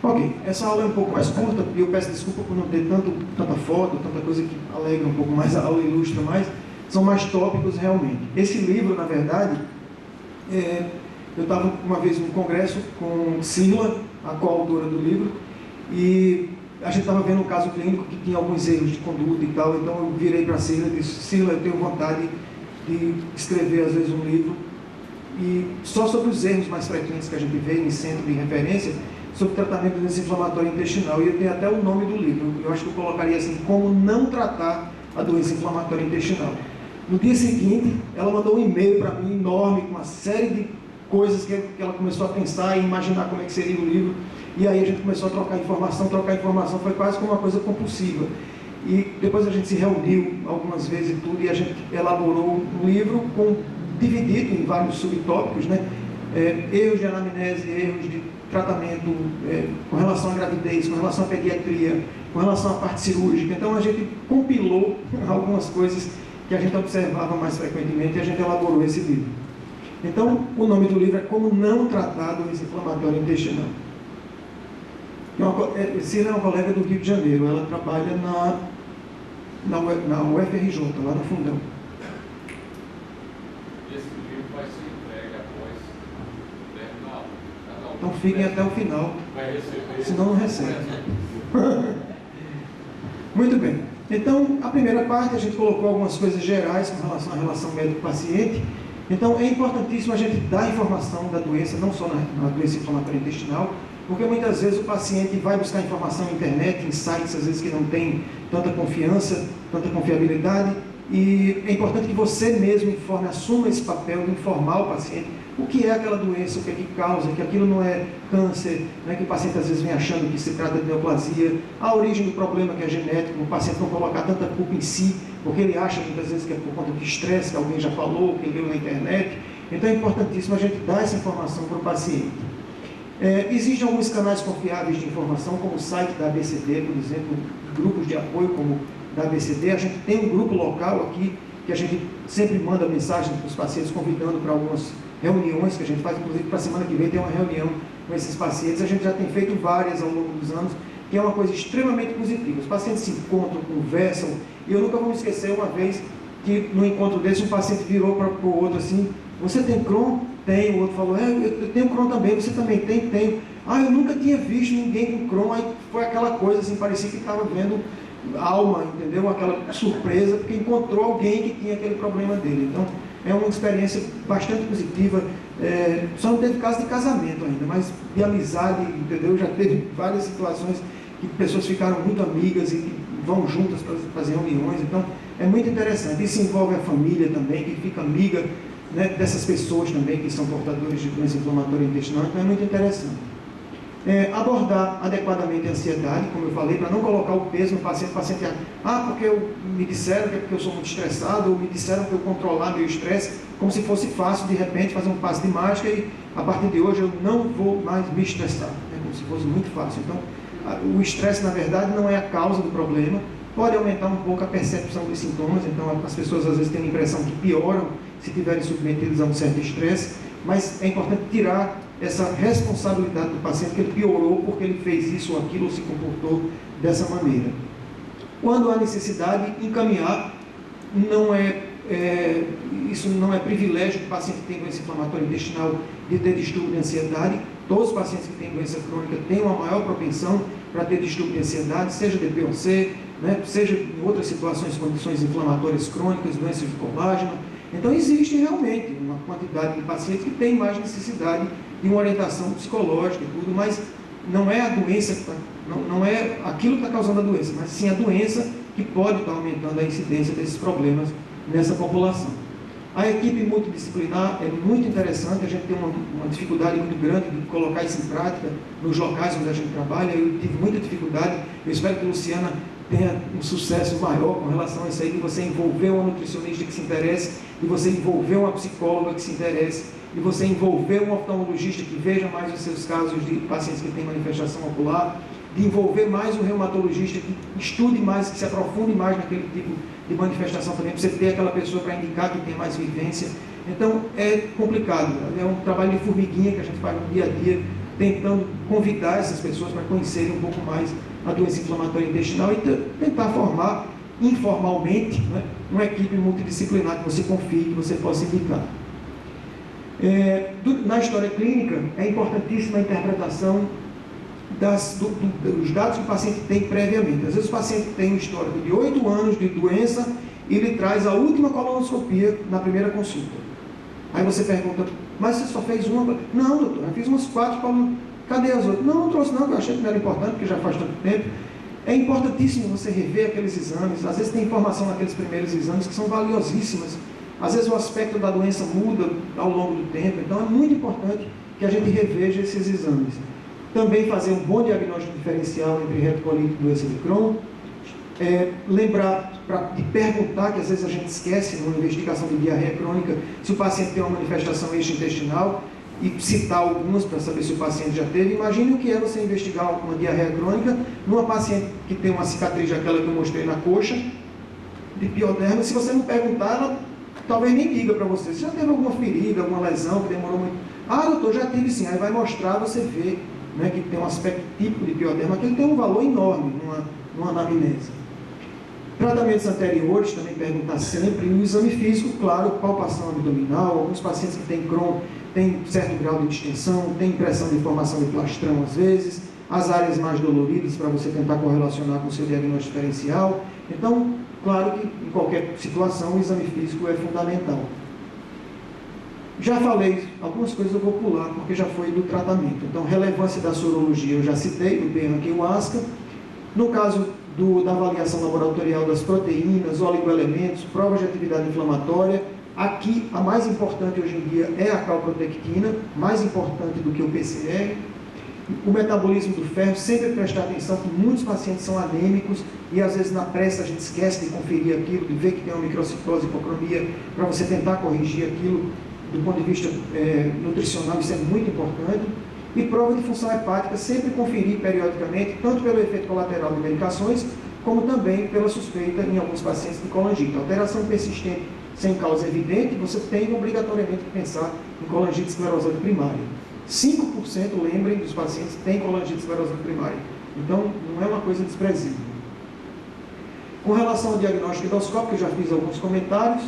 Ok, essa aula é um pouco mais curta e eu peço desculpa por não ter tanta foto, tanta coisa que alegra um pouco mais a aula, ilustra mais, são mais tópicos realmente. Esse livro, na verdade, eu estava uma vez num congresso com Sila, a coautora do livro, e a gente estava vendo um caso clínico que tinha alguns erros de conduta e tal, então eu virei para Sila e disse: Sila, eu tenho vontade de escrever às vezes um livro e só sobre os erros mais frequentes que a gente vê em centro de referência, sobre tratamento de doença inflamatória intestinal, e eu tenho até o nome do livro. Eu acho que eu colocaria assim: como não tratar a doença inflamatória intestinal. No dia seguinte, ela mandou um e-mail para mim enorme, com uma série de coisas que ela começou a pensar e imaginar como é que seria o livro, e aí a gente começou a trocar informação, foi quase como uma coisa compulsiva. E depois a gente se reuniu algumas vezes e tudo, e a gente elaborou um livro dividido em vários subtópicos, né? Erros de anamnese, erros de tratamento com relação à gravidez, com relação à pediatria, com relação à parte cirúrgica. Então a gente compilou algumas coisas que a gente observava mais frequentemente e a gente elaborou esse livro. Então o nome do livro é Como Não Tratar a Doença Inflamatória Intestinal. Cira é uma colega do Rio de Janeiro, ela trabalha na UFRJ, lá no Fundão. Esse livro vai ser entregue após terminar. Então fiquem até o final, Vai receber. senão não recebe. Muito bem. Então, a primeira parte, a gente colocou algumas coisas gerais com relação à relação médico-paciente. Então, é importantíssimo a gente dar informação da doença, não só na doença inflamatória intestinal, porque muitas vezes o paciente vai buscar informação na internet, em sites, às vezes, que não tem tanta confiança, tanta confiabilidade, e é importante que você mesmo informe, assuma esse papel de informar o paciente o que é aquela doença, o que é que causa, que aquilo não é câncer, né, que o paciente às vezes vem achando que se trata de neoplasia, a origem do problema que é genético, o paciente não colocar tanta culpa em si, porque ele acha muitas vezes que é por conta de estresse, que alguém já falou, que ele leu na internet. Então é importantíssimo a gente dar essa informação para o paciente. Existem alguns canais confiáveis de informação, como o site da ABCD, por exemplo, grupos de apoio como da ABCD. A gente tem um grupo local aqui, que a gente sempre manda mensagem para os pacientes, convidando para algumas reuniões que a gente faz, inclusive para a semana que vem tem uma reunião com esses pacientes. A gente já tem feito várias ao longo dos anos, que é uma coisa extremamente positiva. Os pacientes se encontram, conversam, e eu nunca vou me esquecer uma vez que no encontro desse um paciente virou para o outro assim: você tem Crohn? Tem. O outro falou: eu tenho Crohn também. Você também tem? Tenho. Eu nunca tinha visto ninguém com Crohn. Aí foi aquela coisa assim, parecia que estava vendo alma, entendeu? Aquela surpresa, porque encontrou alguém que tinha aquele problema dele. Então é uma experiência bastante positiva. Só não teve caso de casamento ainda, mas de amizade, entendeu? Já teve várias situações que pessoas ficaram muito amigas e que vão juntas para fazer reuniões. Então é muito interessante. Isso envolve a família também, que fica amiga, né, dessas pessoas também que são portadores de doença inflamatória intestinal. Então é muito interessante. Abordar adequadamente a ansiedade, como eu falei, para não colocar o peso no paciente. O paciente porque me disseram que é porque eu sou muito estressado, ou me disseram que eu controlar meu estresse, como se fosse fácil de repente fazer um passe de mágica e a partir de hoje eu não vou mais me estressar, como se fosse muito fácil. Então o estresse na verdade não é a causa do problema, pode aumentar um pouco a percepção dos sintomas. Então as pessoas às vezes têm a impressão que pioram se estiverem submetidas a um certo estresse, mas é importante tirar essa responsabilidade do paciente, que ele piorou porque ele fez isso ou aquilo, ou se comportou dessa maneira. Quando há necessidade, encaminhar. Isso não é privilégio do paciente que tem doença inflamatória intestinal de ter distúrbio de ansiedade. Todos os pacientes que têm doença crônica têm uma maior propensão para ter distúrbio de ansiedade, seja DPOC, né, seja em outras situações, condições inflamatórias crônicas, doenças de colágeno. Então existe realmente uma quantidade de pacientes que têm mais necessidade de uma orientação psicológica e tudo, mas não é a doença, não é aquilo que está causando a doença, mas sim a doença que pode estar aumentando a incidência desses problemas nessa população. A equipe multidisciplinar é muito interessante. A gente tem uma dificuldade muito grande de colocar isso em prática nos locais onde a gente trabalha. Eu tive muita dificuldade. Eu espero que a Luciana tenha um sucesso maior com relação a isso aí, de você envolver uma nutricionista que se interesse, de você envolver uma psicóloga que se interesse, de você envolver um oftalmologista que veja mais os seus casos de pacientes que têm manifestação ocular, de envolver mais um reumatologista que estude mais, que se aprofunde mais naquele tipo de manifestação também, para você ter aquela pessoa para indicar que tem mais vivência. Então é complicado, é um trabalho de formiguinha que a gente faz no dia a dia, tentando convidar essas pessoas para conhecerem um pouco mais a doença inflamatória intestinal e tentar formar informalmente, né, uma equipe multidisciplinar que você confie, que você possa indicar. Na história clínica, é importantíssima a interpretação dos dados que o paciente tem previamente. Às vezes o paciente tem um histórico de 8 anos de doença e ele traz a última colonoscopia na primeira consulta. Aí você pergunta, mas você só fez uma? Não, doutor, eu fiz umas 4 colonoscopias. Cadê as outras? Não trouxe não, porque eu achei que não era importante, porque já faz tanto tempo. É importantíssimo você rever aqueles exames. Às vezes tem informação naqueles primeiros exames que são valiosíssimas. Às vezes o aspecto da doença muda ao longo do tempo. Então é muito importante que a gente reveja esses exames. Também fazer um bom diagnóstico diferencial entre retocolite e doença de Crohn. Lembrar de perguntar, que às vezes a gente esquece numa investigação de diarreia crônica, se o paciente tem uma manifestação extraintestinal, e citar algumas para saber se o paciente já teve. Imagine o que é você investigar uma diarreia crônica numa paciente que tem uma cicatriz daquela que eu mostrei na coxa, de pioderma. Se você não perguntar, ela talvez nem diga para você. Você já teve alguma ferida, alguma lesão que demorou muito? Ah, doutor, já tive sim. Aí vai mostrar, você vê, né, que tem um aspecto típico de pioderma, que ele tem um valor enorme numa anamnese. Tratamentos anteriores, também perguntar sempre. E o exame físico, claro, palpação abdominal. Alguns pacientes que têm Crohn têm certo grau de distensão, tem impressão de formação de plastrão às vezes, as áreas mais doloridas para você tentar correlacionar com o seu diagnóstico diferencial. Então, claro que em qualquer situação o exame físico é fundamental. Já falei, algumas coisas eu vou pular, porque já foi do tratamento. Então, relevância da sorologia eu já citei, do BRANC e o ASCA. No caso da avaliação laboratorial das proteínas, oligoelementos, provas de atividade inflamatória, aqui a mais importante hoje em dia é a calprotectina, mais importante do que o PCR. O metabolismo do ferro, sempre prestar atenção que muitos pacientes são anêmicos e às vezes na pressa a gente esquece de conferir aquilo, de ver que tem uma microcitose, hipocromia, para você tentar corrigir aquilo do ponto de vista nutricional. Isso é muito importante. E prova de função hepática, sempre conferir periodicamente, tanto pelo efeito colateral de medicações, como também pela suspeita em alguns pacientes de colangite. Alteração persistente sem causa evidente, você tem obrigatoriamente que pensar em colangite esclerosante primária. 5%, lembrem, dos pacientes têm colangite esclerosante primária. Então, não é uma coisa desprezível. Com relação ao diagnóstico endoscópico, eu já fiz alguns comentários.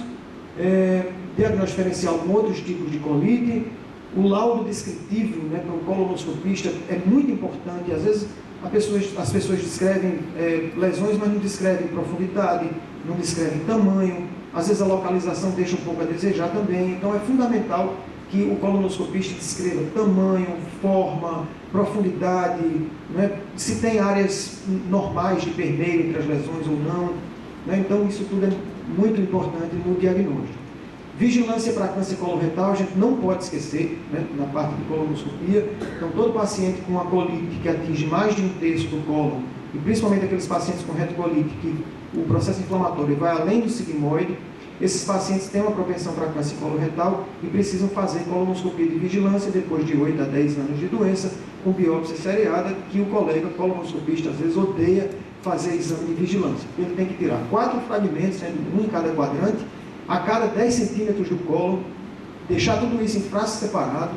Diagnóstico diferencial com outros tipos de colite. O laudo descritivo, né, para o colonoscopista é muito importante. Às vezes as pessoas descrevem lesões, mas não descrevem profundidade, não descrevem tamanho. Às vezes a localização deixa um pouco a desejar também. Então é fundamental que o colonoscopista descreva tamanho, forma, profundidade, né, se tem áreas normais de permeio entre as lesões ou não. Né, então isso tudo é muito importante no diagnóstico. Vigilância para câncer coloretal, a gente não pode esquecer, né, na parte de colonoscopia. Então, todo paciente com uma colite que atinge mais de 1/3 do cólon, e principalmente aqueles pacientes com retocolite, que o processo inflamatório vai além do sigmoide, esses pacientes têm uma propensão para câncer coloretal e precisam fazer colonoscopia de vigilância depois de 8 a 10 anos de doença, com biópsia seriada, que o colega colonoscopista às vezes odeia fazer exame de vigilância. Ele tem que tirar 4 fragmentos, sendo um em cada quadrante, a cada 10 centímetros do colo, deixar tudo isso em frasco separado,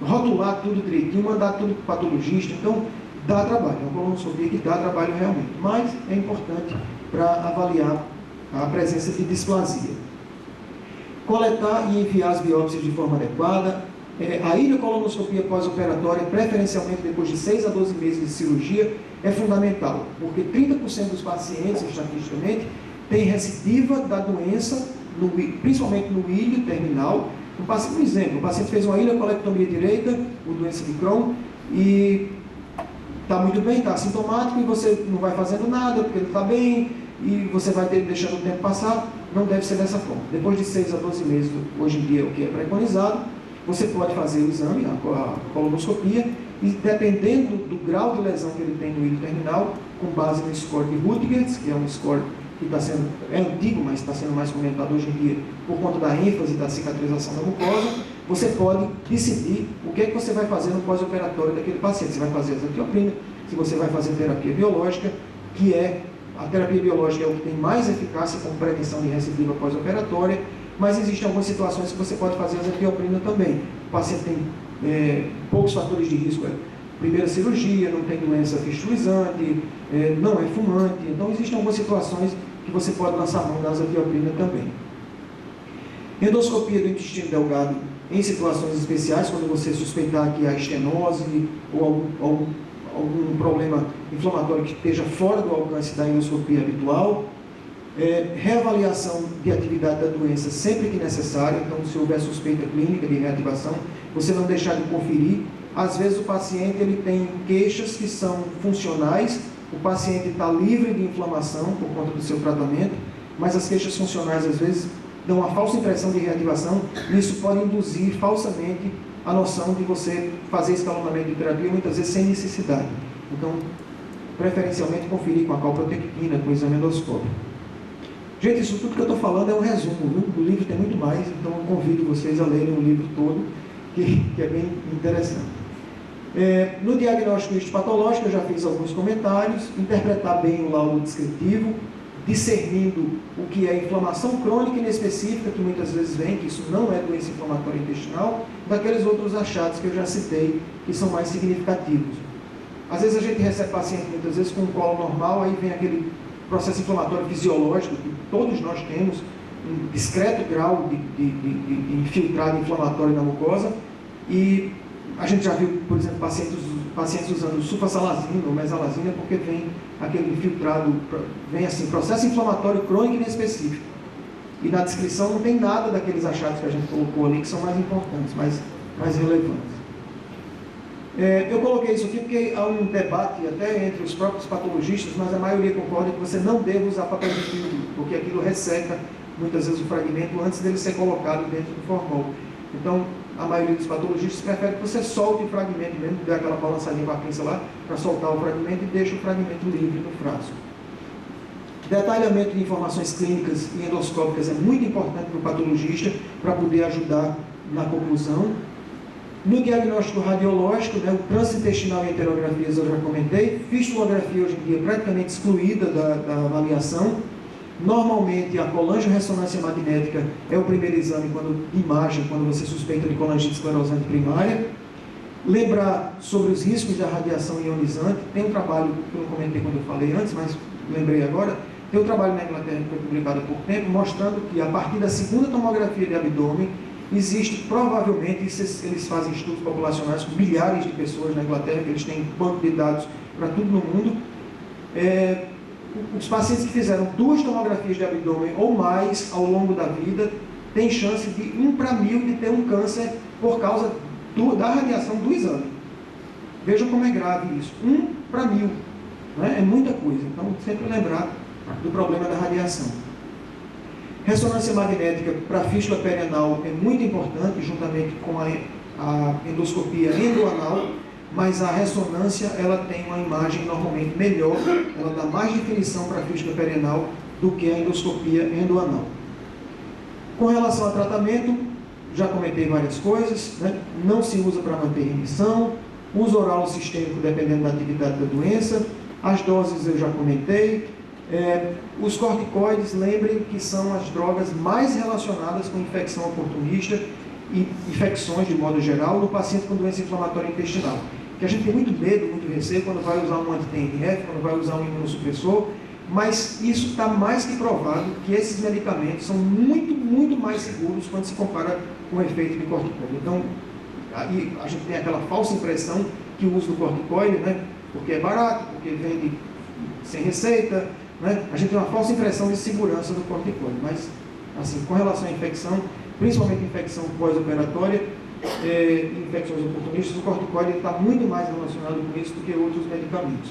rotular tudo direitinho, mandar tudo para o patologista. Então, dá trabalho, é uma colonoscopia que dá trabalho realmente, mas é importante para avaliar a presença de displasia. Coletar e enviar as biópsias de forma adequada. A ileocolonoscopia pós-operatória, preferencialmente depois de 6 a 12 meses de cirurgia, é fundamental, porque 30% dos pacientes, estatisticamente, tem recidiva da doença, principalmente no ilho terminal. Um exemplo, o paciente fez uma ileocolectomia direita, com doença de Crohn, e está muito bem, está assintomático, e você não vai fazendo nada, porque ele está bem, e você vai deixando o tempo passar. Não deve ser dessa forma. Depois de 6 a 12 meses, hoje em dia, o que é preconizado, você pode fazer o exame, a colonoscopia, e dependendo do grau de lesão que ele tem no ilho terminal, com base no score de Rutgers, que é um score que é antigo, mas está sendo mais comentado hoje em dia por conta da ênfase da cicatrização da mucosa, você pode decidir o que é que você vai fazer no pós-operatório daquele paciente. Se vai fazer azathioprina, se você vai fazer terapia biológica, a terapia biológica é o que tem mais eficácia como prevenção de recidiva pós-operatória, mas existem algumas situações que você pode fazer azathioprina também. O paciente tem poucos fatores de risco, primeira cirurgia, não tem doença fistulizante, não é fumante. Então, existem algumas situações que você pode lançar mão da azathioprina também. Endoscopia do intestino delgado em situações especiais, quando você suspeitar que há estenose ou algum problema inflamatório que esteja fora do alcance da endoscopia habitual. Reavaliação de atividade da doença sempre que necessário. Então, se houver suspeita clínica de reativação, você não deixar de conferir. Às vezes o paciente ele tem queixas que são funcionais, o paciente está livre de inflamação por conta do seu tratamento, mas as queixas funcionais às vezes dão uma falsa impressão de reativação, e isso pode induzir falsamente a noção de você fazer escalonamento de terapia, muitas vezes sem necessidade. Então, preferencialmente conferir com a calprotectina, com o exame endoscópico. Gente, isso tudo que eu estou falando é um resumo, viu? O livro tem muito mais, então eu convido vocês a lerem o livro todo, que é bem interessante. No diagnóstico histopatológico, eu já fiz alguns comentários. Interpretar bem o laudo descritivo, discernindo o que é inflamação crônica inespecífica, que muitas vezes vem, que isso não é doença inflamatória intestinal, daqueles outros achados que eu já citei, que são mais significativos. Às vezes a gente recebe paciente, muitas vezes, com um colo normal, aí vem aquele processo inflamatório fisiológico, que todos nós temos, um discreto grau de infiltrado inflamatório na mucosa, e a gente já viu, por exemplo, pacientes usando sulfasalazina ou mesalazina, porque vem aquele infiltrado, vem assim, processo inflamatório crônico inespecífico. E na descrição não tem nada daqueles achados que a gente colocou ali, que são mais importantes, mais relevantes. Eu coloquei isso aqui porque há um debate até entre os próprios patologistas, mas a maioria concorda que você não deve usar papel de filtro, porque aquilo resseca muitas vezes o fragmento antes dele ser colocado dentro do formol. Então, a maioria dos patologistas prefere que você solte o fragmento mesmo, dê aquela balançadinha com a pinça lá, para soltar o fragmento e deixe o fragmento livre no frasco. Detalhamento de informações clínicas e endoscópicas é muito importante para o patologista, para poder ajudar na conclusão. No diagnóstico radiológico, o transintestinal e enterografias eu já comentei. Fistulografia hoje em dia é praticamente excluída da avaliação. Normalmente, a colangio-ressonância magnética é o primeiro exame de imagem, quando você suspeita de colangite esclerosante primária. Lembrar sobre os riscos da radiação ionizante. Tem um trabalho que eu não comentei quando eu falei antes, mas lembrei agora. Tem um trabalho na Inglaterra que foi publicado há pouco tempo, mostrando que a partir da segunda tomografia de abdômen, existe provavelmente, eles fazem estudos populacionais com milhares de pessoas na Inglaterra, que eles têm banco de dados para tudo no mundo. Os pacientes que fizeram 2 tomografias de abdômen ou mais ao longo da vida têm chance de 1 para 1000 de ter um câncer por causa da radiação do exame. Vejam como é grave isso. 1 para 1000. Né? É muita coisa. Então, sempre lembrar do problema da radiação. Ressonância magnética para fístula perianal é muito importante, juntamente com a endoscopia endoanal, mas a ressonância ela tem uma imagem normalmente melhor, ela dá mais definição para a fístula perianal do que a endoscopia endoanal. Com relação ao tratamento, já comentei várias coisas, né? Não se usa para manter remissão, uso oral ou sistêmico dependendo da atividade da doença, as doses eu já comentei. Os corticoides, lembrem que são as drogas mais relacionadas com infecção oportunista e infecções de modo geral no paciente com doença inflamatória intestinal. Que a gente tem muito medo, muito receio quando vai usar um anti-TNF, quando vai usar um imunossupressor, mas isso está mais que provado que esses medicamentos são muito, muito mais seguros quando se compara com o efeito de corticoide. Então, aí a gente tem aquela falsa impressão que o uso do corticoide, né, porque é barato, porque vende sem receita, né, a gente tem uma falsa impressão de segurança do corticoide, mas, assim, com relação à infecção, principalmente infecção pós-operatória, infecções oportunistas, o corticoide está muito mais relacionado com isso do que outros medicamentos.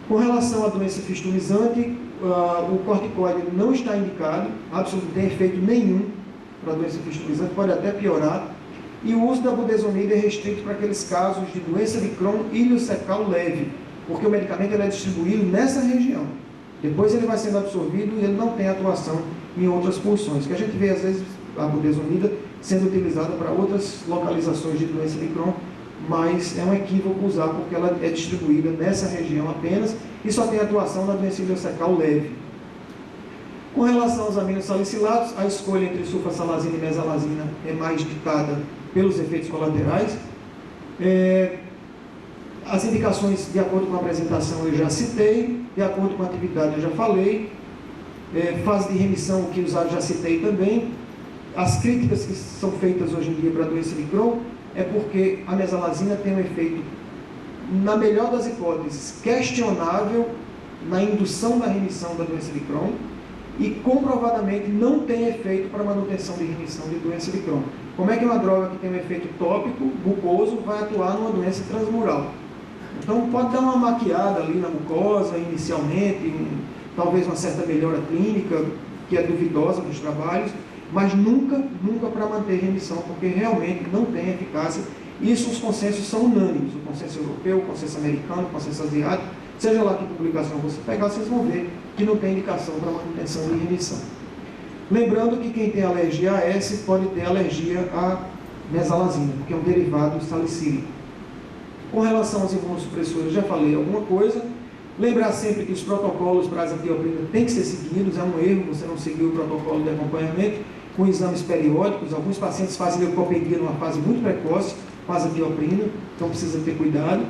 Com relação à doença fistulizante, o corticoide não está indicado, absolutamente não tem efeito nenhum para a doença fistulizante, pode até piorar, e o uso da budesonida é restrito para aqueles casos de doença de Crohn iliocecal leve, porque o medicamento ele é distribuído nessa região. Depois ele vai sendo absorvido e ele não tem atuação em outras porções, que a gente vê às vezes a budesonida sendo utilizada para outras localizações de doença de Crohn, mas é um equívoco usar porque ela é distribuída nessa região apenas e só tem atuação na doença iliocecal leve. Com relação aos aminosalicilatos, a escolha entre sulfasalazina e mesalazina é mais ditada pelos efeitos colaterais. As indicações de acordo com a apresentação eu já citei, de acordo com a atividade eu já falei, fase de remissão, o que usado já citei também. As críticas que são feitas hoje em dia para a doença de Crohn é porque a mesalazina tem um efeito, na melhor das hipóteses, questionável na indução da remissão da doença de Crohn e comprovadamente não tem efeito para manutenção de remissão de doença de Crohn. Como é que uma droga que tem um efeito tópico, mucoso, vai atuar numa doença transmural? Então pode dar uma maquiada ali na mucosa inicialmente, talvez uma certa melhora clínica, que é duvidosa nos trabalhos, mas nunca para manter remissão, porque realmente não tem eficácia. Isso os consensos são unânimes, o consenso europeu, o consenso americano, o consenso asiático, seja lá que publicação você pegar, vocês vão ver que não tem indicação para manutenção de remissão. Lembrando que quem tem alergia a S pode ter alergia à mesalazina, porque é um derivado salicílico. Com relação aos imunossupressores, já falei alguma coisa. Lembrar sempre que os protocolos para a azathioprina têm que ser seguidos, é um erro você não seguir o protocolo de acompanhamento com exames periódicos. Alguns pacientes fazem leucopenia numa fase muito precoce com a azathioprina, então precisa ter cuidado.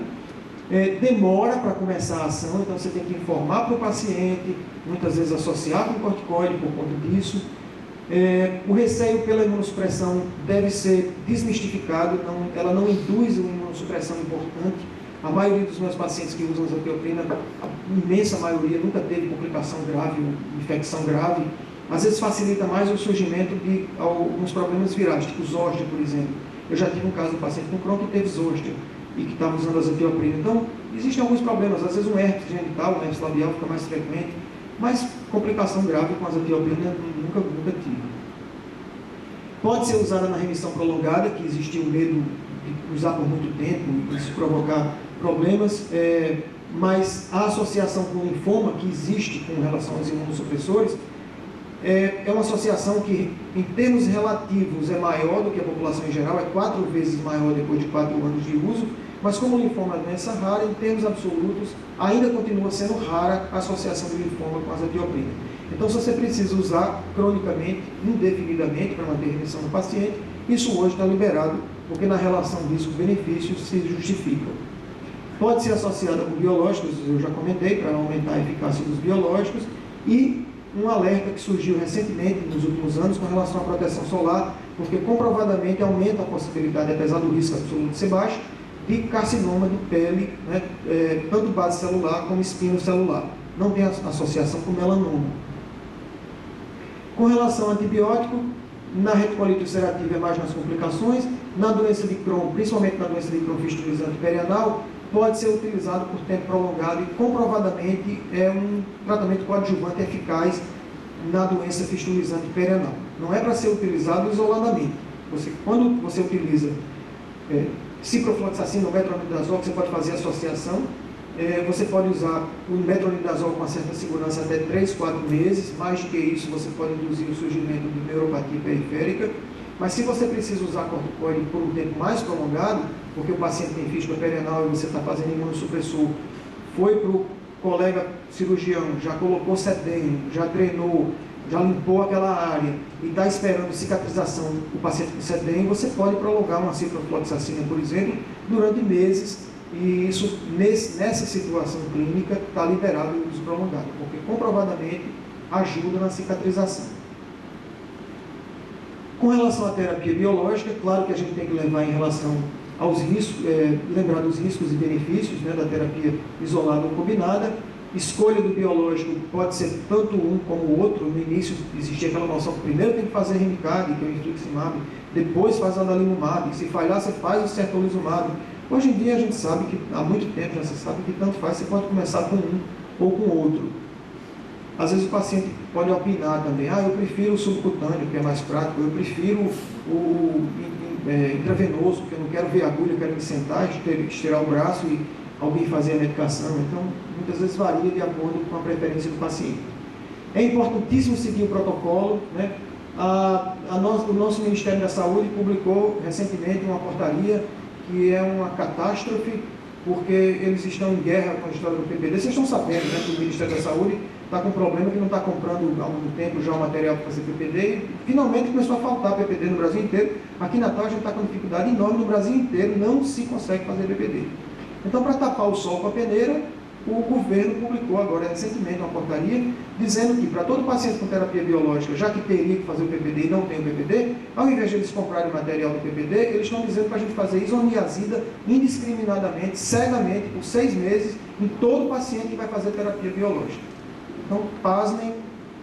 Demora para começar a ação, então você tem que informar para o paciente, muitas vezes associar com corticoide por conta disso. O receio pela imunossupressão deve ser desmistificado, ela não induz uma imunossupressão importante. A maioria dos meus pacientes que usam azathioprina, a imensa maioria, nunca teve complicação grave, infecção grave. Às vezes facilita mais o surgimento de alguns problemas virais, tipo zóstia, por exemplo. Eu já tive um caso de um paciente com Crohn que teve zóstia e que estava usando azathioprina. Então, existem alguns problemas, às vezes um herpes genital, um herpes labial fica mais frequente, mas complicação grave com azathioprina nunca tive. Pode ser usada na remissão prolongada, que existe o medo de usar por muito tempo e isso provocar problemas, mas a associação com linfoma que existe com relação aos imunossupressores é uma associação que, em termos relativos, é maior do que a população em geral, é 4 vezes maior depois de 4 anos de uso, mas como o linfoma é doença rara, em termos absolutos, ainda continua sendo rara a associação de linfoma com a azathioprina. Então, se você precisa usar cronicamente, indefinidamente, para manter a remissão do paciente, isso hoje está liberado, porque na relação risco-benefício se justifica. Pode ser associada com biológicos, eu já comentei, para aumentar a eficácia dos biológicos, e um alerta que surgiu recentemente, nos últimos anos, com relação à proteção solar, porque comprovadamente aumenta a possibilidade, apesar do risco absoluto ser baixo, de carcinoma de pele, né, tanto base celular como espino celular. Não tem associação com melanoma. Com relação ao antibiótico, na retocolite ulcerativa é mais nas complicações, na doença de Crohn, principalmente na doença de Crohn fistulizante perianal, pode ser utilizado por tempo prolongado e comprovadamente é um tratamento coadjuvante eficaz na doença fistulizante perianal. Não é para ser utilizado isoladamente. Quando você utiliza ciprofloxacina ou metronidazol, que você pode fazer associação, você pode usar o metronidazol com uma certa segurança até 3, 4 meses, mais do que isso você pode induzir o surgimento de neuropatia periférica, mas se você precisa usar corticoide por um tempo mais prolongado, porque o paciente tem fístula perianal e você está fazendo imunossupressor, foi para o colega cirurgião, já colocou sedênio, já drenou, já limpou aquela área e está esperando cicatrização o paciente com sedênio, você pode prolongar uma ciprofloxacina, por exemplo, durante meses, e isso, nessa situação clínica, está liberado o uso prolongado, porque comprovadamente ajuda na cicatrização. Com relação à terapia biológica, claro que a gente tem que levar em relação aos riscos, lembrar dos riscos e benefícios, né, da terapia isolada ou combinada. Escolha do biológico pode ser tanto um como o outro. No início existia aquela noção que primeiro tem que fazer Remicade, que é o infliximab, depois faz adalimumab, se falhar você faz o certolizumab. Hoje em dia a gente sabe que, há muito tempo já se sabe que tanto faz, você pode começar com um ou com outro. Às vezes o paciente pode opinar também, eu prefiro o subcutâneo, que é mais prático, eu prefiro o intravenoso, porque eu não quero ver agulha, eu quero me sentar, estirar o braço e alguém fazer a medicação. Então, muitas vezes varia de acordo com a preferência do paciente. É importantíssimo seguir o protocolo, né? O nosso Ministério da Saúde publicou recentemente uma portaria que é uma catástrofe porque eles estão em guerra com a história do PPD. Vocês estão sabendo, né, que o Ministério da Saúde está com um problema que não está comprando há algum tempo já o material para fazer PPD, e finalmente começou a faltar PPD no Brasil inteiro. Aqui em Natal a gente está com dificuldade enorme, no Brasil inteiro não se consegue fazer PPD. Então, para tapar o sol com a peneira, o governo publicou agora recentemente uma portaria dizendo que para todo paciente com terapia biológica, já que teria que fazer o PPD e não tem o PPD, ao invés de eles comprarem o material do PPD, eles estão dizendo para a gente fazer isoniazida indiscriminadamente, cegamente, por 6 meses, em todo paciente que vai fazer terapia biológica. Então, pasmem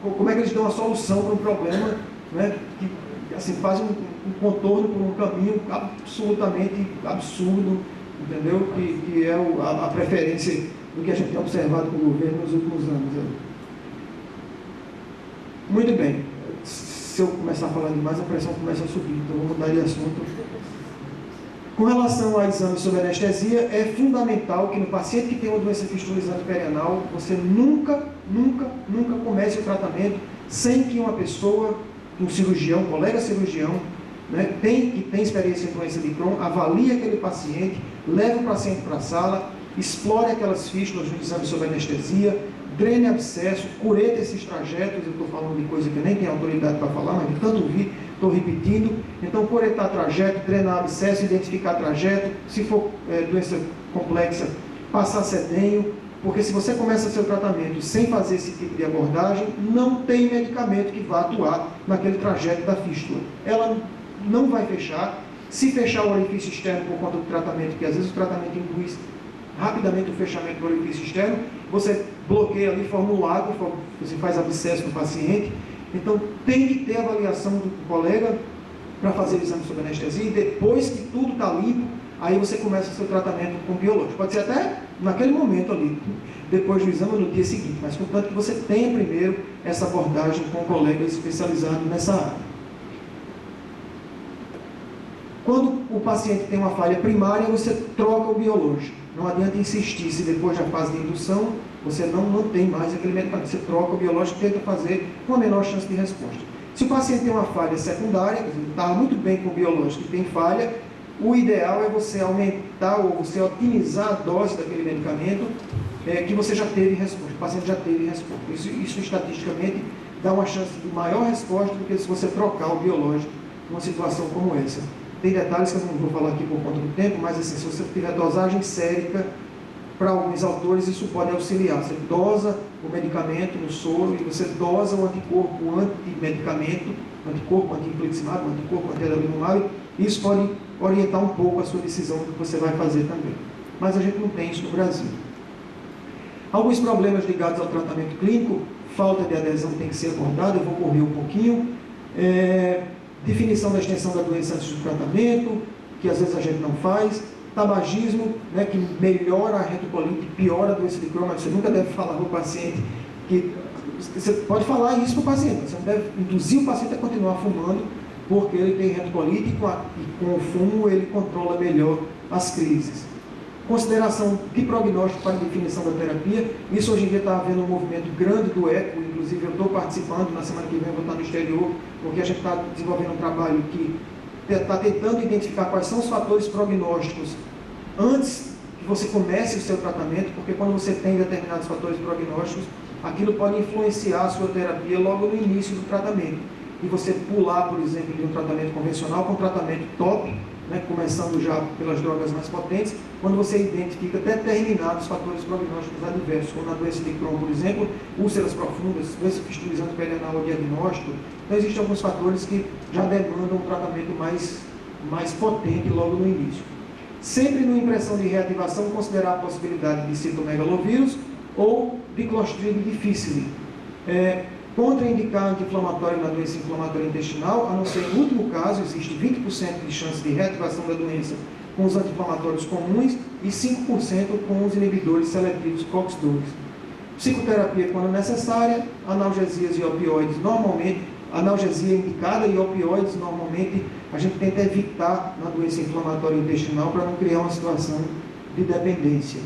como é que eles dão a solução para um problema, né, que assim, fazem um contorno por um caminho absolutamente absurdo, entendeu? Que é a preferência do que a gente tem observado com o governo nos últimos anos. Muito bem. Se eu começar a falar demais, a pressão começa a subir, então vou mudar de assunto. Com relação a exames sob anestesia, é fundamental que no paciente que tem uma doença fistulizante perianal, você nunca comece o tratamento sem que uma pessoa, um cirurgião, um colega cirurgião, né, que tem experiência em doença de Crohn, avalie aquele paciente, leve o paciente para a sala, explore aquelas fístulas no exame sob anestesia, drene abscesso, curete esses trajetos. Eu estou falando de coisa que eu nem tenho autoridade para falar, mas de tanto ouvir, estou repetindo. Então, curetar trajeto, drenar abscesso, identificar trajeto, se for doença complexa, passar sedenho, porque se você começa seu tratamento sem fazer esse tipo de abordagem, não tem medicamento que vá atuar naquele trajeto da fístula. Ela não vai fechar. Se fechar o orifício externo por conta do tratamento, que às vezes o tratamento induz rapidamente o fechamento do orifício externo, você bloqueia ali, forma um lago, você faz abscesso no paciente. Então, tem que ter avaliação do colega para fazer o exame sob anestesia, e depois que tudo está limpo, aí você começa o seu tratamento com biológico. Pode ser até naquele momento ali, depois do exame ou no dia seguinte, mas contanto que você tenha primeiro essa abordagem com colegas especializados nessa área. Quando o paciente tem uma falha primária, você troca o biológico. Não adianta insistir, se depois da fase de indução, você não mantém mais aquele medicamento. Você troca o biológico e tenta fazer com a menor chance de resposta. Se o paciente tem uma falha secundária, está muito bem com o biológico e tem falha, o ideal é você aumentar ou você otimizar a dose daquele medicamento que você já teve resposta, o paciente já teve resposta. Isso estatisticamente dá uma chance de maior resposta do que se você trocar o biológico numa situação como essa. Tem detalhes que eu não vou falar aqui por conta do tempo, mas assim, se você tiver dosagem sérica, para alguns autores isso pode auxiliar. Você dosa o medicamento no soro e você dosa o anticorpo anti-medicamento, anticorpo anti-infliximab, anticorpo anti-adalimumab, e isso pode orientar um pouco a sua decisão do que você vai fazer também. Mas a gente não tem isso no Brasil. Alguns problemas ligados ao tratamento clínico, falta de adesão tem que ser abordada, eu vou correr um pouquinho. Definição da extensão da doença antes do tratamento, que às vezes a gente não faz. Tabagismo, né, que melhora a retocolite, piora a doença de Crohn, mas você nunca deve falar para o paciente que... Você pode falar isso para o paciente, você não deve induzir o paciente a continuar fumando, porque ele tem retocolite e com o fumo ele controla melhor as crises. Consideração de prognóstico para definição da terapia. Isso hoje em dia está havendo um movimento grande do ECO, inclusive eu estou participando, na semana que vem eu vou estar no exterior, porque a gente está desenvolvendo um trabalho que está tentando identificar quais são os fatores prognósticos antes que você comece o seu tratamento, porque quando você tem determinados fatores prognósticos, aquilo pode influenciar a sua terapia logo no início do tratamento. E você pular, por exemplo, de um tratamento convencional para um tratamento top, né, começando já pelas drogas mais potentes, quando você identifica determinados fatores prognósticos adversos, como na doença de Crohn, por exemplo, úlceras profundas, doença fistulizante perianal ou diagnóstico. Então, existem alguns fatores que já demandam um tratamento mais potente logo no início. Sempre no impressão de reativação, considerar a possibilidade de citomegalovírus ou de Clostridium difficile. Contraindicar anti-inflamatório na doença inflamatória intestinal, a não ser em último caso, existe 20% de chance de reativação da doença com os anti-inflamatórios comuns e 5% com os inibidores seletivos COX-2. Psicoterapia quando necessária, analgesias e opioides normalmente, analgesia indicada e opioides normalmente a gente tenta evitar na doença inflamatória intestinal para não criar uma situação de dependência.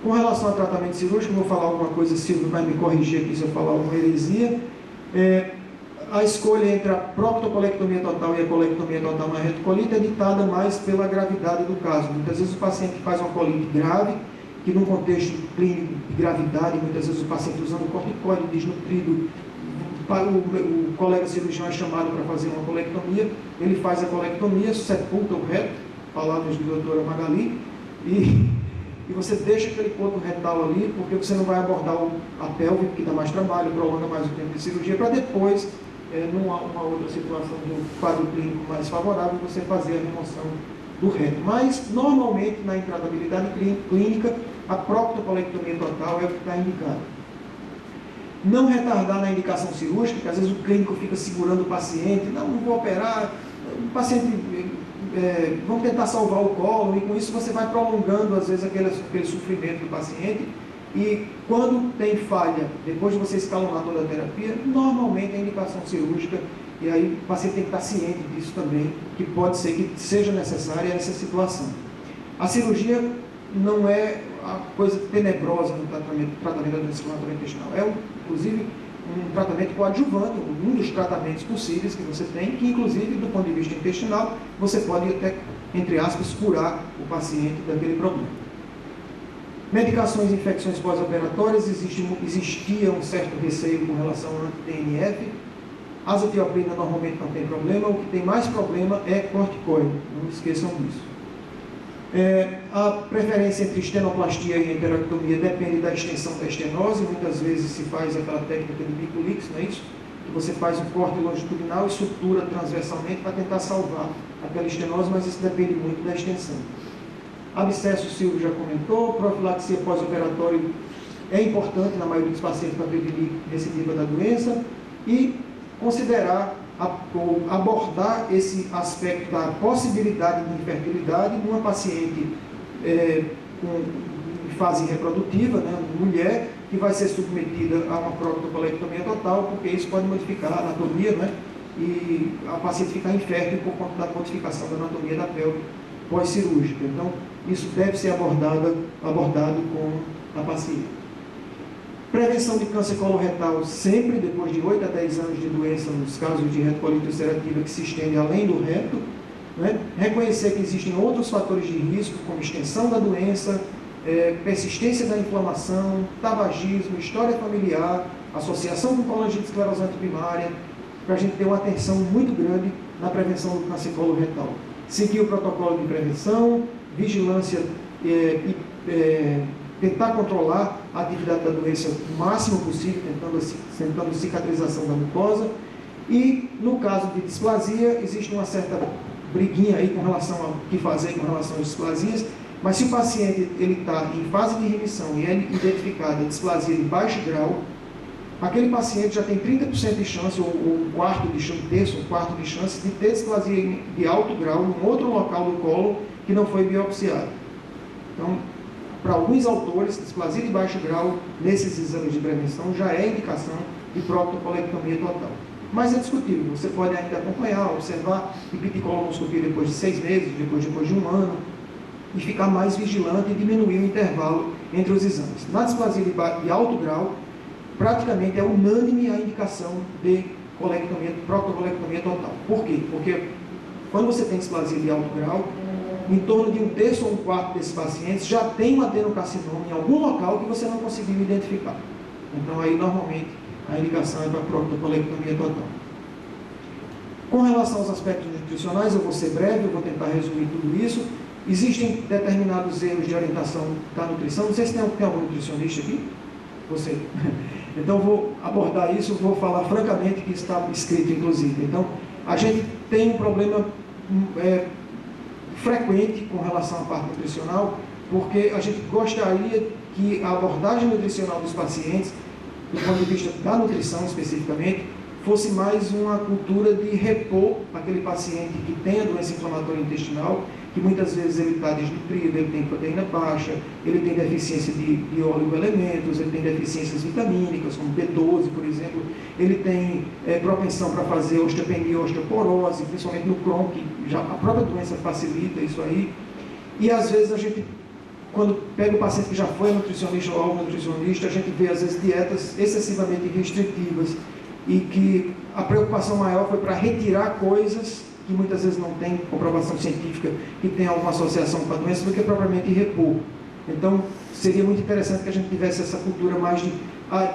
Com relação ao tratamento cirúrgico, vou falar alguma coisa, Silvio vai me corrigir aqui se eu falar alguma heresia. a escolha entre a proctocolectomia total e a colectomia total na retocolite é ditada mais pela gravidade do caso. Muitas vezes o paciente faz uma colite grave, que num contexto clínico de gravidade, muitas vezes o paciente usando corticoide desnutrido, o colega cirurgião é chamado para fazer uma colectomia, ele faz a colectomia, sepulta o reto, palavras de doutora Magali, e você deixa aquele ponto retal ali, porque você não vai abordar a pelve, que dá mais trabalho, prolonga mais o tempo de cirurgia, para depois, numa outra situação de um quadro clínico mais favorável, você fazer a remoção do reto. Mas, normalmente, na intratabilidade clínica, a proctocolectomia total é o que está indicado. Não retardar na indicação cirúrgica, porque às vezes o clínico fica segurando o paciente, não vou operar, o paciente, vamos tentar salvar o colo, e com isso você vai prolongando às vezes aquele sofrimento do paciente, e quando tem falha, depois de você escalonar toda a terapia, normalmente é indicação cirúrgica, e aí o paciente tem que estar ciente disso também, que pode ser que seja necessária essa situação. A cirurgia não é a coisa tenebrosa no tratamento da doença inflamatória intestinal. Inclusive, um tratamento coadjuvante, um dos tratamentos possíveis que você tem, que inclusive, do ponto de vista intestinal, você pode até, entre aspas, curar o paciente daquele problema. Medicações e infecções pós-operatórias, existia um certo receio com relação ao anti-TNF. Azathioprina normalmente não tem problema, o que tem mais problema é corticoide, não esqueçam disso. A preferência entre estenoplastia e enterectomia depende da extensão da estenose. Muitas vezes se faz aquela técnica de Biculix, não é isso? Que você faz um corte longitudinal e sutura transversalmente para tentar salvar aquela estenose, mas isso depende muito da extensão. Abscesso, o Silvio já comentou. Profilaxia pós-operatória é importante na maioria dos pacientes para prevenir recidiva da doença. E considerar ou abordar esse aspecto da possibilidade de infertilidade numa paciente em fase reprodutiva, né, mulher, que vai ser submetida a uma proctocolectomia total, porque isso pode modificar a anatomia, né, e a paciente ficar infértil por conta da modificação da anatomia da pelve pós-cirúrgica. Então, isso deve ser abordado com a paciente. Prevenção de câncer coloretal sempre depois de 8 a 10 anos de doença, nos casos de retocolite ulcerativa que se estende além do reto. Né? Reconhecer que existem outros fatores de risco, como extensão da doença, persistência da inflamação, tabagismo, história familiar, associação com colangite esclerosante primária, para a gente ter uma atenção muito grande na prevenção do câncer coloretal. Seguir o protocolo de prevenção, vigilância tentar controlar a atividade da doença o máximo possível, tentando cicatrização da mucosa. E, no caso de displasia, existe uma certa briguinha aí com relação ao que fazer com relação às displasias, mas se o paciente está em fase de remissão e é identificada displasia de baixo grau, aquele paciente já tem 30% de chance, ou um quarto de chance de ter displasia de alto grau em outro local do colo que não foi biopsiado. Então, para alguns autores, displasia de baixo grau, nesses exames de prevenção, já é indicação de proctocolectomia total. Mas é discutível, você pode ainda acompanhar, observar epiticoloscopia depois de 6 meses, depois de um ano, e ficar mais vigilante e diminuir o intervalo entre os exames. Na displasia de alto grau, praticamente é unânime a indicação de proctocolectomia total. Por quê? Porque quando você tem displasia de alto grau, em torno de 1/3 ou 1/4 desses pacientes já tem um adenocarcinoma em algum local que você não conseguiu identificar. Então, aí, normalmente, a indicação é para a proctocolectomia total. Com relação aos aspectos nutricionais, eu vou ser breve, eu vou tentar resumir tudo isso. Existem determinados erros de orientação da nutrição. Não sei se tem algum nutricionista aqui. Você. Então, vou abordar isso, vou falar francamente que está escrito, inclusive. Então, a gente tem um problema frequente com relação à parte nutricional, porque a gente gostaria que a abordagem nutricional dos pacientes, do ponto de vista da nutrição especificamente, fosse mais uma cultura de repor aquele paciente que tem a doença inflamatória intestinal, que muitas vezes ele está desnutrido, ele tem proteína baixa, ele tem deficiência de oligoelementos, ele tem deficiências vitamínicas, como B12, por exemplo, ele tem propensão para fazer osteopenia e osteoporose, principalmente no Crohn, que já a própria doença facilita isso aí. E às vezes a gente, quando pega o paciente que já foi nutricionista ou algum nutricionista, a gente vê às vezes dietas excessivamente restritivas e que a preocupação maior foi para retirar coisas que muitas vezes não tem comprovação científica, que tem alguma associação com a doença, do que propriamente repor. Então, seria muito interessante que a gente tivesse essa cultura mais de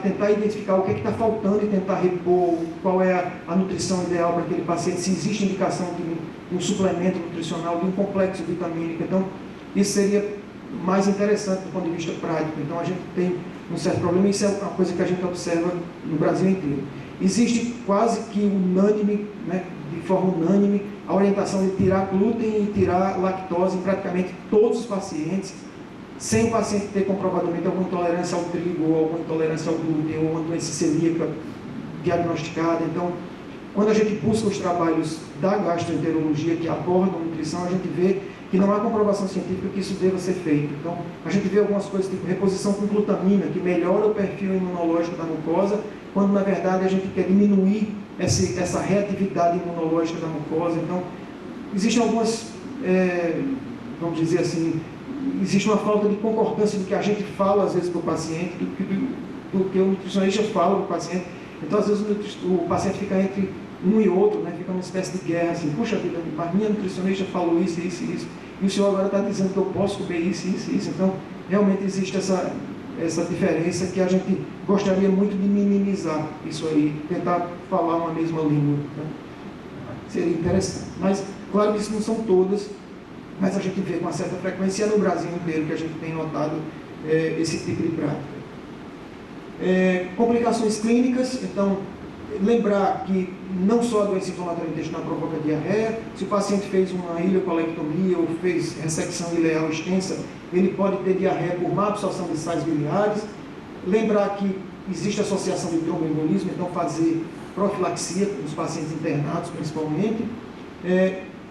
tentar identificar o que está faltando e tentar repor, qual é a nutrição ideal para aquele paciente, se existe indicação de um suplemento nutricional, de um complexo vitamínico. Então, isso seria mais interessante do ponto de vista prático. Então, a gente tem um certo problema, e isso é uma coisa que a gente observa no Brasil inteiro. Existe quase que unânime, né, de forma unânime, a orientação de tirar glúten e tirar lactose em praticamente todos os pacientes, sem o paciente ter comprovadamente alguma intolerância ao trigo, ou alguma intolerância ao glúten, ou uma doença celíaca diagnosticada. Então, quando a gente busca os trabalhos da gastroenterologia que abordam nutrição, a gente vê que não há comprovação científica que isso deva ser feito. Então, a gente vê algumas coisas tipo reposição com glutamina, que melhora o perfil imunológico da mucosa, quando na verdade a gente quer diminuir essa reatividade imunológica da mucosa. Então, existem algumas, vamos dizer assim, existe uma falta de concordância do que a gente fala às vezes para o paciente, do que o nutricionista fala para o paciente. Então, às vezes o paciente fica entre um e outro, né? Fica uma espécie de guerra, assim, puxa vida, mas minha nutricionista falou isso, isso e isso, e o senhor agora está dizendo que eu posso comer isso, isso e isso. Então, realmente existe essa diferença que a gente gostaria muito de minimizar isso aí, tentar falar uma mesma língua, né? Seria interessante. Mas, claro que isso não são todas, mas a gente vê com uma certa frequência, e é no Brasil inteiro que a gente tem notado esse tipo de prática. Complicações clínicas, então, lembrar que não só a doença inflamatória intestinal provoca diarreia. Se o paciente fez uma ileocolectomia ou fez ressecção ileal extensa, ele pode ter diarreia por má absorção de sais biliares. Lembrar que existe associação de tromboembolismo, então fazer profilaxia nos pacientes internados, principalmente.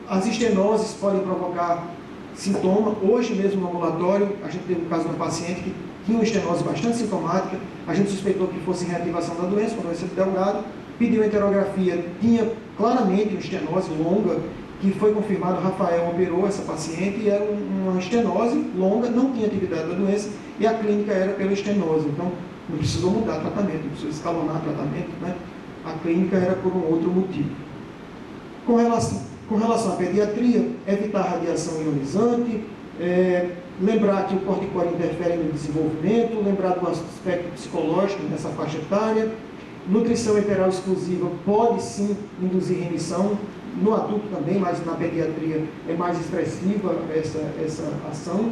As estenoses podem provocar sintoma. Hoje mesmo no ambulatório, a gente teve um caso de um paciente que tinha uma estenose bastante sintomática, a gente suspeitou que fosse reativação da doença, uma doença de Delgado, pediu enterografia, tinha claramente uma estenose longa, que foi confirmado, Rafael operou essa paciente, e era uma estenose longa, não tinha atividade da doença, e a clínica era pela estenose. Então, não precisou mudar tratamento, não precisou escalonar tratamento, né? A clínica era por um outro motivo. Com relação à pediatria, evitar radiação ionizante, lembrar que o corticoide interfere no desenvolvimento, lembrar do aspecto psicológico nessa faixa etária. Nutrição enteral exclusiva pode sim induzir remissão, no adulto também, mas na pediatria é mais expressiva essa ação.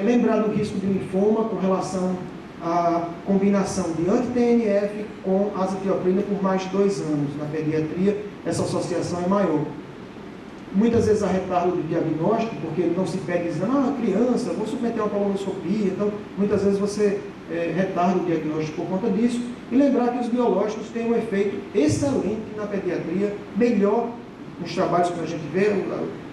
Lembrar do risco de linfoma com relação à combinação de anti-TNF com azathioprina por mais de 2 anos. Na pediatria, essa associação é maior. Muitas vezes há retardo de diagnóstico, porque não se pede dizendo, criança, vou submeter uma colonoscopia. Então, muitas vezes você retarda o diagnóstico por conta disso. E lembrar que os biológicos têm um efeito excelente na pediatria, melhor nos trabalhos que a gente vê,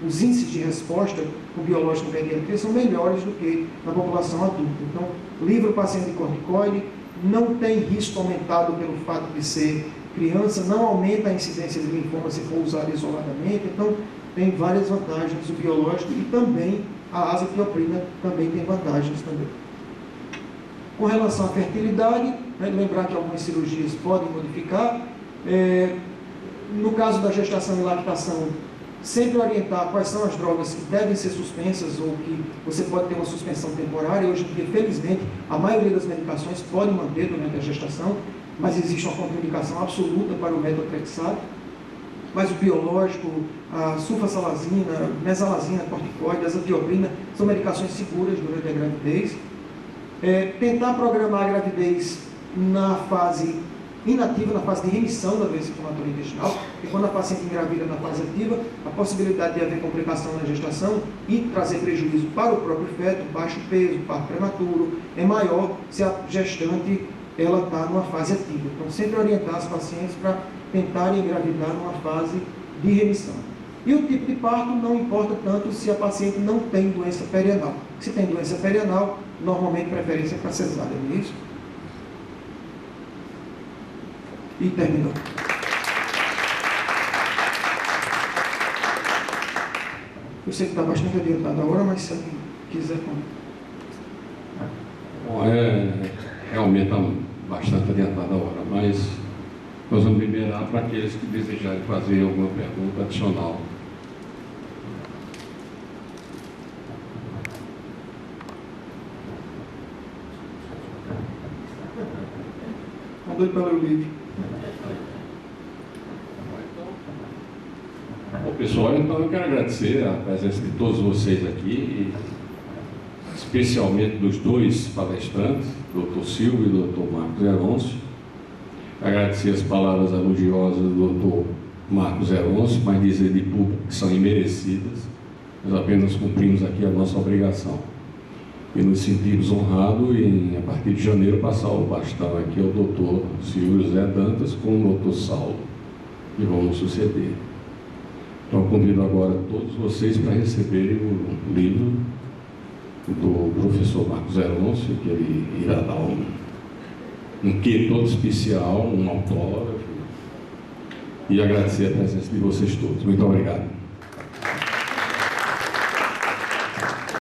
os índices de resposta com biológico na pediatria são melhores do que na população adulta. Então, livra o paciente de corticoide, não tem risco aumentado pelo fato de ser criança, não aumenta a incidência de linfoma se for usado isoladamente. Então, tem várias vantagens o biológico, e também a azathioprina também tem vantagens também. Com relação à fertilidade, né, lembrar que algumas cirurgias podem modificar. No caso da gestação e lactação, sempre orientar quais são as drogas que devem ser suspensas ou que você pode ter uma suspensão temporária. Hoje em dia, felizmente, a maioria das medicações pode manter durante a gestação, mas existe uma contraindicação absoluta para o metotrexato. Mas o biológico, a sulfasalazina, mesalazina, corticoide, azathioprina, são medicações seguras durante a gravidez. Tentar programar a gravidez na fase inativa, na fase de remissão da doença inflamatória intestinal, porque quando a paciente engravida na fase ativa, a possibilidade de haver complicação na gestação e trazer prejuízo para o próprio feto, baixo peso, parto prematuro, é maior se a gestante ela está numa fase ativa. Então, sempre orientar as pacientes para tentarem engravidar numa fase de remissão. E o tipo de parto não importa tanto se a paciente não tem doença perianal. Se tem doença perianal, normalmente preferência é para cesárea, não é isso? E terminou. Eu sei que está bastante adiantado a hora, mas se alguém quiser... Bom, realmente está bastante adiantada a hora, mas Nós vamos liberar para aqueles que desejarem fazer alguma pergunta adicional. Estou doido para ler o livro. Bom, pessoal, então eu quero agradecer a presença de todos vocês aqui, e especialmente dos dois palestrantes, Dr. Silvio e Dr. Marcos Herôncio. Agradecer as palavras elogiosas do Dr. Marcos Herôncio, mas dizer de público que são imerecidas. Nós apenas cumprimos aqui a nossa obrigação. E nos sentimos honrados em, a partir de janeiro, passar o bastão aqui ao Dr. Silvio José Dantas com o Dr. Saulo, que vão nos suceder. Então, convido agora todos vocês para receberem o livro do professor Marcos Herôncio, que ele irá dar um quê todo especial, um autógrafo, e agradecer a presença de vocês todos. Muito obrigado.